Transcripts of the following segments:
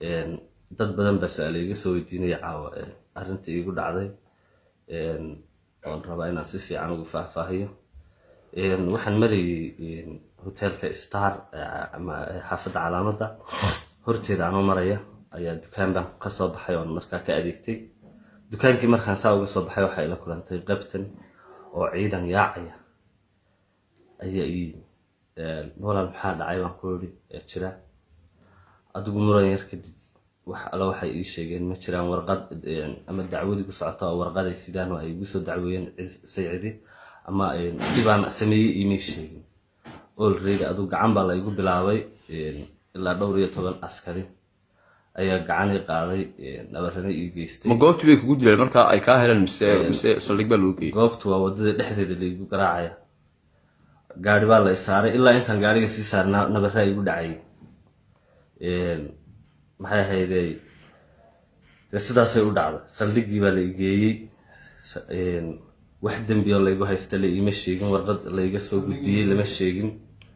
dad badan baa su'aalo iga soo weydiinaya caawa arrintii igu dhacday oon rabaa inaan si fiican ugu faahfaahiyo. waxaan marayay hotelka Star ama xaafadda Calaamada horteeda aan maraya ayaa dukaan baan ka soo baxay oo markaa ka adeegtay. dukaankii markaan saa uga soo baxay waxa ila kulantay qabtan oo ciidan yaacaya ayaa walaal maxaa dhacay baan ku yiri jira adigu muran yar kadib waxay ii sheegeen ma jiraan warqad ama dacwad ku socota oo warqad ay sidaan oo ay ugu soo dacweeyeen saycidi ama dibaan sameeyay ii sheegeen already adigu gacan baa la igu bilaabay ilaa dhowr iyo 10 askari ayaa gacan i qaaday nabarrada ii geystay. ma goobtii bay kugu dileen marka ay ka heleen mise saldhig baa loo geeyay? goobtu waa wadada dhexdeeda la igu garaacaya gaari baa la saaray ilaa intaan gaariga sii saarnaa nabarrada igu dhacay. maxay ahaydey sidaasay u dhacday. saldhigii baa la geeyay wax dambi oo la igu haysta la iima sheegin warqad la iga soo gudbiyay lama sheegin.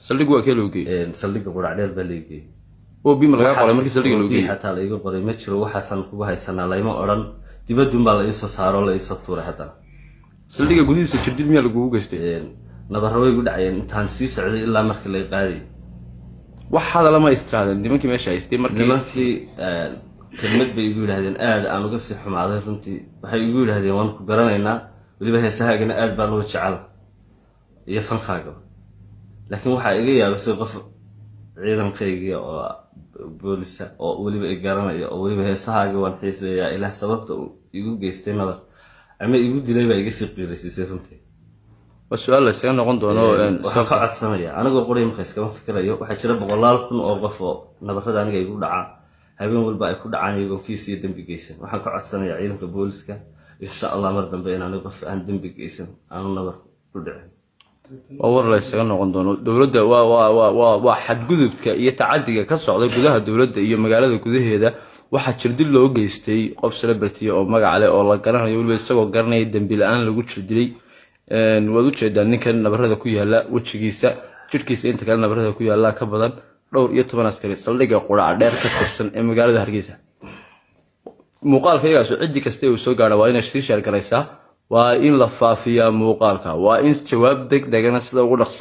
saldhig waa kee loo geeyay? saldhiga qurac dheer baa la geeyay oo bima laga qoray markii saldhiga loo geeyay xataa la iga qoray ma jiro waxaasan kugu haysanaa layma oran dibadun baa la ii soo saaro la ii soo tuuray. haddana saldhiga gudihiisa jirdid miyaa lagugu geystay? nabarro way igu dhacayeen intaan sii socday ilaa markii la qaaday. wax hadal ma istiraadeen nimankii meesha haystay nimankii kelmad bay igu yiraahdeen aad aan uga sii xumaaday runtii. waxay igu yiraahdeen waan ku garanaynaa waliba heesahaagana aad baan uga jecel iyo fankaaga. laakiin waxa iga yaabay qof ciidankayga oo booliska oo waliba ay garanaya oo waliba heesahaaga waan xiiseeyaa ilaa sababta uu igu geystay nabar ama igu dilay baa iga sii qiiraysiisay runtii. su'aal la iska noqon doono waxaan ka codsanaya anigoo qoray markaa iskama fikirayo waxaa jira 100,000 kun oo qof oo nabarrada aniga igu dhacaa habeen walba ay ku dhacaan iyagoo kiis iyo dambi geysan. waxaan ka codsanayaa ciidanka booliska insha Allah mar dambe inaan qof aan dambi geysan aanu nabar ku dhicin. war la iska noqon doono dawladda waa xadgudubka iyo tacadiga ka socda gudaha dawladda iyo magaalada gudaheeda waxa jirdil loo geystay qof celebrity oo magac leh oo la garanayo waliba isagoo garanay dambi la'aan lagu jirdilay. waad u jeedaan ninkan nabarrada ku yaala wajigiisa jirkiisa inta kale nabarrada ku yaala ka badan dhowr iyo 10 askari saldhiga qurac dheer ka tirsan ee magaalada Hargeysa. muuqaalkaygaas cidi kasta oo soo gaara waa inay shir garaysaa waa in la faafiyaa muuqaalka waa in jawaab degdegana sida ugu dhaqso